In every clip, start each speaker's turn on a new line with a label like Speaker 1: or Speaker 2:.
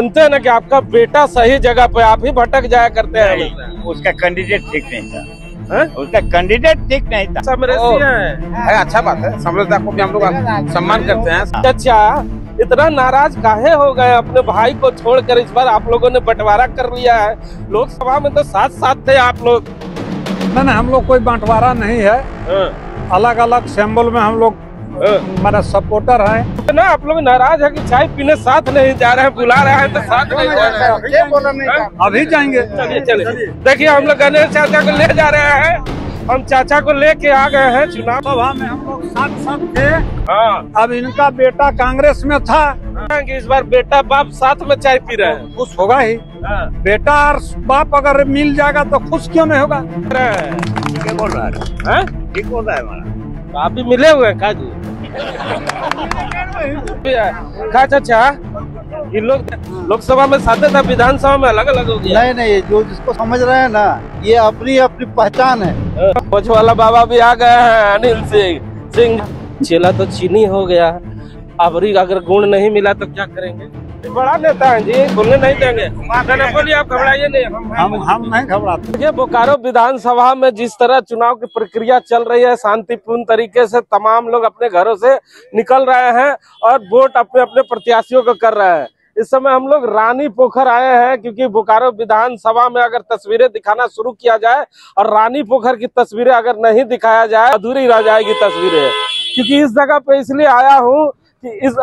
Speaker 1: मानते हैं ना कि आपका बेटा सही जगह पे, आप ही भटक जाया करते हैं।
Speaker 2: उसका कैंडिडेट ठीक नहीं था। उसका कैंडिडेट ठीक नहीं था।
Speaker 1: समरसी है।
Speaker 3: अच्छा बात है, समरसता को भी हम लोग सम्मान करते हैं।
Speaker 1: अच्छा, इतना नाराज काहे हो गए अपने भाई को छोड़कर? इस बार आप लोगों ने बंटवारा कर लिया है। लोकसभा में तो साथ साथ थे आप लोग।
Speaker 4: नहीं, हम लोग कोई बंटवारा नहीं है। अलग अलग सिंबल में हम लोग हमारा सपोर्टर है
Speaker 1: ना। आप लोग नाराज है कि चाय पीने साथ नहीं जा रहे हैं, बुला रहे हैं तो साथ नहीं जा रहे हैं।
Speaker 4: अभी जाएंगे।
Speaker 1: चलिए देखिए, हम लोग गणेश चाचा को ले जा रहे हैं। हम चाचा को लेके आ गए हैं। चुनाव
Speaker 4: सभा में हम लोग साथ थे। अब इनका बेटा कांग्रेस में था
Speaker 1: कि इस बार बेटा बाप साथ में चाय पी रहे हैं।
Speaker 4: खुश होगा ही। बेटा और बाप अगर मिल जाएगा तो खुश क्यों नहीं होगा?
Speaker 2: क्या बोल रहा है? ठीक बोल रहा है हमारा।
Speaker 1: आप भी मिले हुए हैं काजी? चाचा, ये लोग लोकसभा में साथ था, विधानसभा में अलग अलग हो गया।
Speaker 5: नहीं, जो जिसको समझ रहे हैं ना, ये अपनी अपनी पहचान है।
Speaker 1: कोच वाला बाबा भी आ गए हैं, अनिल सिंह। चेला तो चीनी हो गया। अबरी अगर गुण नहीं मिला तो क्या करेंगे? बड़ा नेता है जी, बोलने नहीं देंगे। बोलिए, आप घबराइए नहीं।
Speaker 4: हम नहीं घबराते।
Speaker 1: देखिए, बोकारो विधानसभा में जिस तरह चुनाव की प्रक्रिया चल रही है, शांतिपूर्ण तरीके से तमाम लोग अपने घरों से निकल रहे हैं और वोट अपने अपने प्रत्याशियों को कर रहे हैं। इस समय हम लोग रानी पोखर आए हैं, क्योंकि बोकारो विधानसभा में अगर तस्वीरें दिखाना शुरू किया जाए और रानी पोखर की तस्वीरें अगर नहीं दिखाया जाए, अधूरी रह जाएगी तस्वीरें। क्योंकि इस जगह पे इसलिए आया हूँ कि इस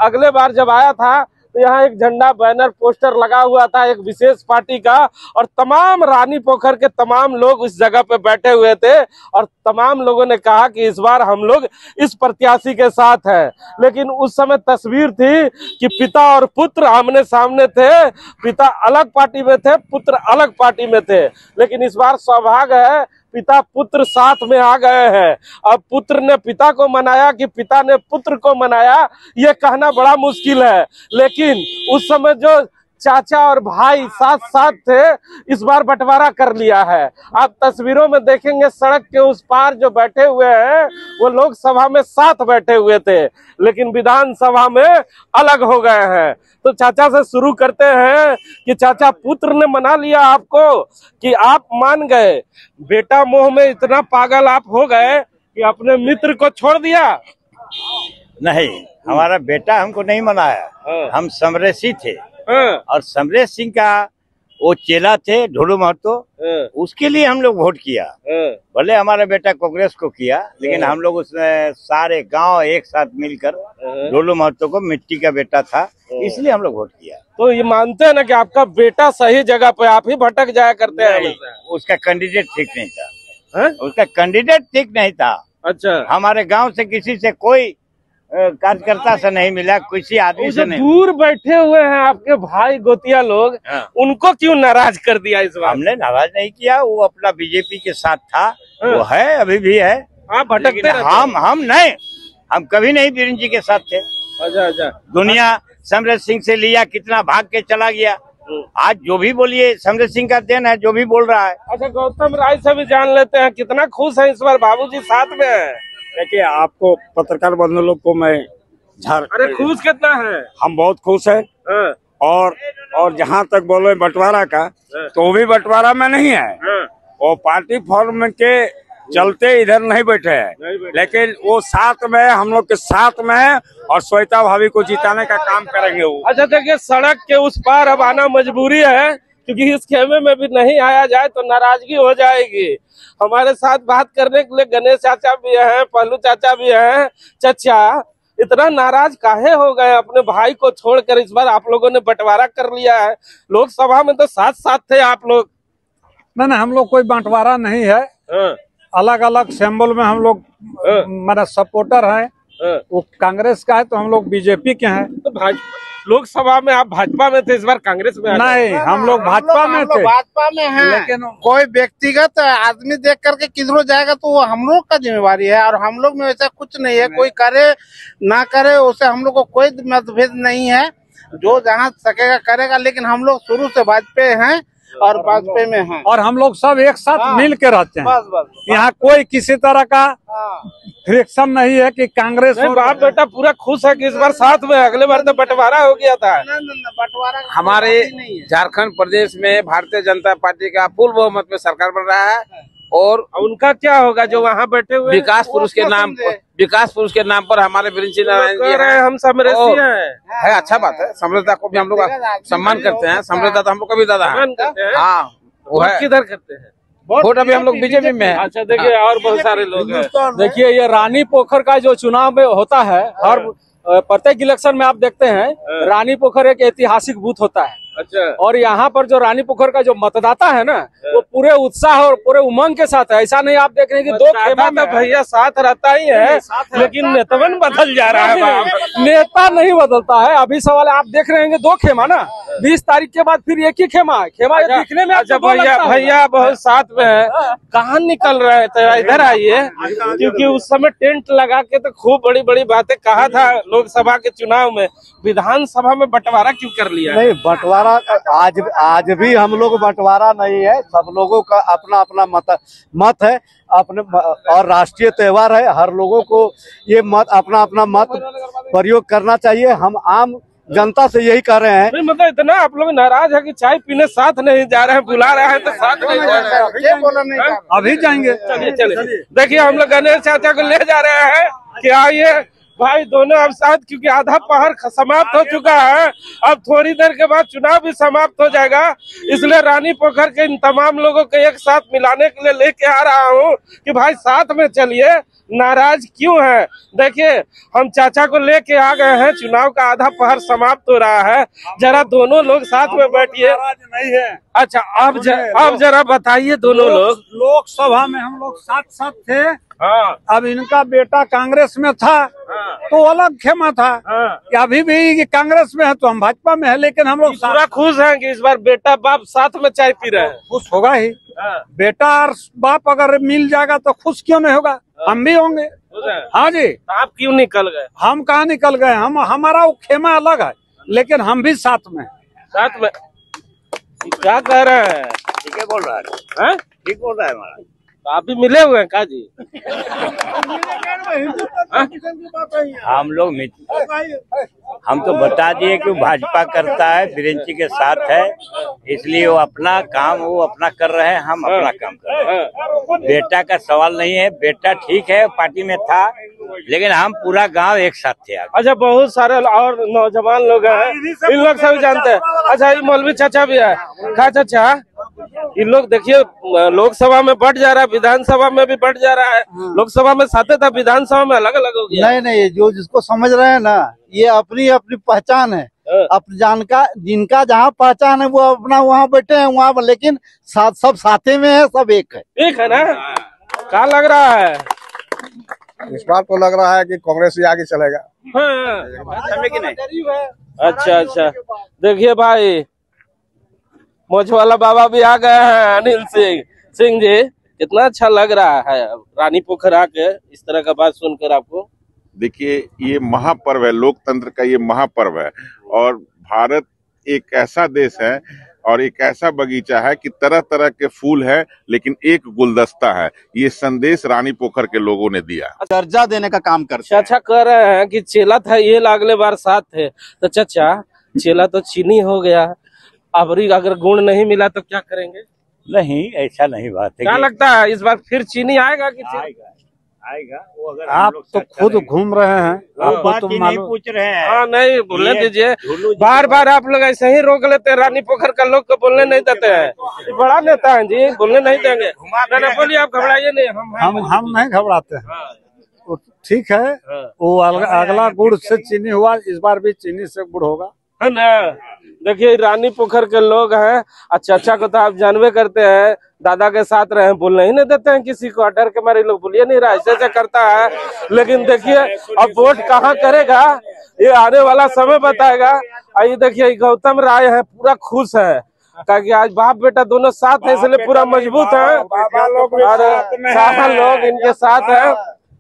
Speaker 1: अगले बार जब आया था तो यहाँ एक झंडा, बैनर, पोस्टर लगा हुआ था एक विशेष पार्टी का, और तमाम रानी पोखर के तमाम लोग उस जगह पे बैठे हुए थे और तमाम लोगों ने कहा कि इस बार हम लोग इस प्रत्याशी के साथ हैं। लेकिन उस समय तस्वीर थी कि पिता और पुत्र आमने सामने थे। पिता अलग पार्टी में थे, पुत्र अलग पार्टी में थे। लेकिन इस बार सौभाग्य है, पिता पुत्र साथ में आ गए हैं। अब पुत्र ने पिता को मनाया कि पिता ने पुत्र को मनाया, ये कहना बड़ा मुश्किल है। लेकिन उस समय जो चाचा और भाई साथ साथ थे, इस बार बंटवारा कर लिया है। आप तस्वीरों में देखेंगे, सड़क के उस पार जो बैठे हुए हैं वो लोकसभा में साथ बैठे हुए थे, लेकिन विधानसभा में अलग हो गए हैं। तो चाचा से शुरू करते हैं कि चाचा, पुत्र ने मना लिया आपको कि आप मान गए, बेटा मोह में इतना पागल आप हो गए कि अपने मित्र को छोड़ दिया?
Speaker 2: नहीं, हमारा बेटा हमको नहीं मनाया। हम समरेशी थे और समरेश सिंह का वो चेला थे, ढोलू महतो, उसके लिए हम लोग वोट किया। भले हमारा बेटा कांग्रेस को किया, लेकिन हम लोग उसमें सारे गांव एक साथ मिलकर ढोलू महतो को, मिट्टी का बेटा था, इसलिए हम लोग वोट किया।
Speaker 1: तो ये मानते हैं ना कि आपका बेटा सही जगह पे, आप ही भटक जाया करते हैं।
Speaker 2: उसका कैंडिडेट ठीक नहीं था। उसका कैंडिडेट ठीक नहीं था।
Speaker 1: अच्छा,
Speaker 2: हमारे गाँव से किसी से कोई कार्यकर्ता से नहीं मिला, किसी आदमी से नहीं।
Speaker 1: दूर बैठे हुए हैं आपके भाई गोतिया लोग, उनको क्यों नाराज कर दिया इस बार?
Speaker 2: हमने नाराज नहीं किया, वो अपना बीजेपी के साथ था, वो है, अभी भी है।
Speaker 1: आप भटकते रहते?
Speaker 2: हम नहीं, हम कभी नहीं बीरेन जी के साथ थे।
Speaker 1: अच्छा।
Speaker 2: दुनिया समरेश सिंह से लिया, कितना भाग के चला गया। आज जो भी बोलिए समरेश सिंह का देन है, जो भी बोल रहा है।
Speaker 1: अच्छा, गौतम राय से भी जान लेते हैं, कितना खुश है इस बार बाबूजी साथ में है?
Speaker 4: देखिए, आपको पत्रकार बंधु लोग को मैं
Speaker 1: अरे खुश कितना है?
Speaker 4: हम बहुत खुश है। और जहाँ तक बोले बंटवारा का, तो वो भी बंटवारा में नहीं है। वो पार्टी फॉर्म के चलते इधर नहीं बैठे हैं, लेकिन वो साथ में, हम लोग के साथ में है और श्वेता भाभी को जिताने का काम करेंगे वो।
Speaker 1: अच्छा, देखिए, सड़क के उस पार अब आना मजबूरी है, क्योंकि इस खेमे में भी नहीं आया जाए तो नाराजगी हो जाएगी। हमारे साथ बात करने के लिए गणेश चाचा भी हैं, पहलू चाचा भी हैं। चाचा, इतना नाराज काहे हो गए अपने भाई को छोड़कर? इस बार आप लोगों ने बंटवारा कर लिया है। लोकसभा में तो साथ साथ थे आप लोग।
Speaker 4: नहीं, हम लोग कोई बंटवारा नहीं है। अलग अलग सिंबल में हम लोग हमारा सपोर्टर है। वो कांग्रेस का है तो हम लोग बीजेपी के हैं।
Speaker 1: तो लोकसभा में आप भाजपा में थे, इस बार कांग्रेस में?
Speaker 4: नहीं, हम लोग भाजपा में थे।
Speaker 5: भाजपा में हैं, लेकिन कोई व्यक्तिगत आदमी देख करके किधरों जाएगा तो वो हम लोग का जिम्मेवारी है। और हम लोग में ऐसा कुछ नहीं है, कोई करे ना करे उसे हम लोग को कोई मतभेद नहीं है। जो जहाँ सकेगा करेगा, लेकिन हम लोग शुरू से भाजपा हैं और वाजपेयी में है।
Speaker 6: और हम लोग सब एक साथ मिल के रहते हैं।
Speaker 5: बस बस
Speaker 6: यहाँ कोई किसी तरह का फ्रिक्शन नहीं है कि कांग्रेस
Speaker 1: नहीं, बाप बेटा पूरा खुश है कि इस बार साथ में, अगले बार तो बंटवारा हो गया था।
Speaker 5: बंटवारा
Speaker 3: हमारे झारखंड प्रदेश में भारतीय जनता पार्टी का पूर्ण बहुमत में सरकार बन रहा है और
Speaker 1: उनका क्या होगा जो वहाँ बैठे हुए
Speaker 3: विकास पुरुष के नाम पर हमारे वृंची नारायण जी
Speaker 1: कह रहे हैं हम समरसी हैं।
Speaker 3: अच्छा बात है। समृद्धता को भी हम लोग सम्मान करते हैं। समृद्धता तो हम लोग का भी दादा है।
Speaker 1: सम्मान करते हैं।
Speaker 3: हाँ वो है।
Speaker 1: किधर करते हैं
Speaker 3: वोट अभी हम लोग बीजेपी में है।
Speaker 1: अच्छा देखिए और बहुत सारे लोग हैं।
Speaker 6: देखिए ये रानी पोखर का जो चुनाव में होता है, हर प्रत्येक इलेक्शन में आप देखते हैं रानी पोखर एक ऐतिहासिक बूथ होता है।
Speaker 1: अच्छा
Speaker 6: और यहाँ पर जो रानी पोखर का जो मतदाता है ना, वो पूरे उत्साह और पूरे उमंग के साथ है। ऐसा नहीं आप देख रहे हैं कि दो खेमा में
Speaker 1: भैया साथ रहता ही है, लेकिन नेतवन बदल जा रहा है बाप।
Speaker 6: नेता नहीं बदलता है। अभी सवाल आप देख रहे हैं 2 खेमा ना, 20 तारीख के बाद फिर एक ही खेमा है। खेमा ये दिखने में
Speaker 1: अच्छा भैया बहुत साथ में है, कहाँ निकल रहे थे? इधर आइए, क्योंकि उस समय टेंट लगा के तो खूब बड़ी बड़ी बातें कहा था लोकसभा के चुनाव में। विधानसभा में बंटवारा क्यों कर लिया?
Speaker 7: नहीं, बंटवारा आज भी हम लोग बंटवारा नहीं है। सब लोगों का अपना अपना मत है अपने, और राष्ट्रीय त्योहार है। हर लोगों को ये अपना अपना मत प्रयोग करना चाहिए। हम आम जनता से यही कह रहे हैं।
Speaker 1: नहीं मतलब इतना आप लोग नाराज है कि चाय पीने साथ नहीं जा रहे हैं, बुला रहे हैं तो साथ नहीं जा रहे हैं।
Speaker 6: अभी जाएंगे।
Speaker 1: चलिए चलिए, देखिए हम लोग गणेश चाचा को ले जा रहे हैं कि आइए भाई दोनों अब साथ, क्योंकि आधा पहर समाप्त हो चुका है। अब थोड़ी देर के बाद चुनाव भी समाप्त हो जाएगा, इसलिए रानी पोखर के इन तमाम लोगों को एक साथ मिलाने के लिए लेके आ रहा हूँ कि भाई साथ में चलिए, नाराज क्यों है? देखिए हम चाचा को लेके आ गए हैं, चुनाव का आधा पहर समाप्त हो रहा है, जरा दोनों लोग साथ में बैठिए।
Speaker 6: नहीं है।
Speaker 1: अच्छा अब जरा बताइए दोनों लोग।
Speaker 6: लोकसभा में हम लोग साथ थे।
Speaker 1: हाँ
Speaker 6: अब इनका बेटा कांग्रेस में था तो अलग खेमा था। कि अभी भी कांग्रेस में है तो हम भाजपा में है, लेकिन हम लोग
Speaker 1: पूरा खुश हैं कि इस बार बेटा बाप साथ में चाय पी रहे हैं।
Speaker 6: खुश होगा ही। बेटा और बाप अगर मिल जाएगा तो खुश क्यों नहीं होगा? हम भी होंगे। हाँ जी।
Speaker 1: आप क्यों निकल गए?
Speaker 6: हम कहाँ निकल गए? हमारा वो खेमा अलग है, लेकिन हम भी साथ में।
Speaker 1: साथ में क्या कह रहे हैं?
Speaker 2: ठीक है बोल रहा है, ठीक बोल रहा है हमारा।
Speaker 1: तो आप भी मिले हुए हैं का जी?
Speaker 2: हम तो बता दिए कि भाजपा करता है, बीरेंची के साथ है, इसलिए वो अपना काम वो अपना कर रहे हैं, हम अपना काम कर रहे हैं। बेटा का सवाल नहीं है। बेटा ठीक है पार्टी में था, लेकिन हम पूरा गांव एक साथ थे।
Speaker 1: अच्छा बहुत सारे और नौजवान लोग हैं, इन लोग सभी जानते हैं। अच्छा ये मौलवी चाचा भी है। खा चाचा, इन लोग देखिए लोकसभा में बढ़ जा रहा है, विधानसभा में भी बढ़ जा रहा है। लोकसभा में साथ था, विधानसभा में अलग अलग हो गया।
Speaker 7: नहीं, जो जिसको समझ रहे हैं ना, ये अपनी अपनी पहचान है। जिनका जहाँ पहचान है वो अपना वहाँ बैठे हैं वहाँ, लेकिन सब साथे में है, सब एक है।
Speaker 1: एक है ना? क्या लग रहा है
Speaker 8: इस बार? तो लग रहा है कि कांग्रेस ही आगे चलेगा।
Speaker 1: अच्छा देखिए भाई मोछवाला बाबा भी आ गए हैं। अनिल सिंह जी, कितना अच्छा लग रहा है रानी पोखर आके इस तरह का बात सुनकर आपको?
Speaker 9: देखिए ये महापर्व है, लोकतंत्र का ये महापर्व है, और भारत एक ऐसा देश है और एक ऐसा बगीचा है कि तरह तरह के फूल है, लेकिन एक गुलदस्ता है। ये संदेश रानी पोखर के लोगों ने दिया।
Speaker 7: दर्जा देने का काम करते हैं।
Speaker 1: चाचा कह रहे हैं कि चेला था ये अगले बार साथ थे, तो चाचा चेला तो चीनी हो गया, अबरी अगर गुण नहीं मिला तो क्या करेंगे?
Speaker 2: नहीं, ऐसा नहीं बात है।
Speaker 1: क्या लगता है इस बार फिर चीनी आएगा कि
Speaker 2: आएगा वो? अगर
Speaker 6: आप तो खुद घूम रहे हैं,
Speaker 2: आपको तो नहीं पूछ रहे हैं।
Speaker 1: हाँ नहीं बोलने दीजिए, बार बार आप लोग ऐसे ही रोक लेते हैं। रानी पोखर का लोग को बोलने नहीं देते हैं। बड़ा नेता है जी, बोलने नहीं देंगे। नहीं बोलिए, आप घबराइए नहीं।
Speaker 6: हम नहीं घबराते हैं। ठीक है, वो अगला गुड़ से चीनी हुआ, इस बार भी चीनी से गुड़ होगा,
Speaker 1: है ना? देखिए रानी पोखर के लोग हैं, चाचा को तो आप जानवे करते हैं, दादा के साथ रहे, बोलने ही नहीं देते हैं किसी को। डर के मारे लोग बोलिए नहीं रहा, ऐसे करता है। लेकिन देखिए अब वोट कहाँ करेगा ये आने वाला समय बताएगा। आइए देखिए गौतम राय है, पूरा खुश है क्योंकि आज बाप बेटा दोनों साथ है, इसलिए पूरा मजबूत है और सारा लोग इनके साथ है।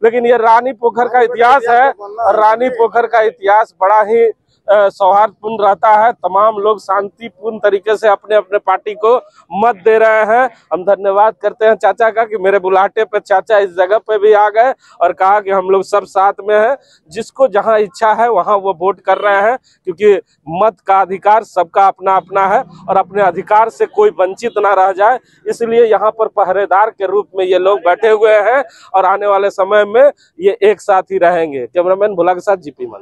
Speaker 1: लेकिन ये रानी पोखर का इतिहास है और रानी पोखर का इतिहास बड़ा ही सौहार्दपूर्ण रहता है। तमाम लोग शांतिपूर्ण तरीके से अपने अपने पार्टी को मत दे रहे हैं। हम धन्यवाद करते हैं चाचा का कि मेरे बुलाहटे पे चाचा इस जगह पे भी आ गए और कहा कि हम लोग सब साथ में हैं। जिसको जहां इच्छा है वहां वो वोट कर रहे हैं, क्योंकि मत का अधिकार सबका अपना अपना है और अपने अधिकार से कोई वंचित ना रह जाए, इसलिए यहाँ पर पहरेदार के रूप में ये लोग बैठे हुए हैं और आने वाले समय में ये एक साथ ही रहेंगे। कैमरामैन भोला के साथ जीपी मल।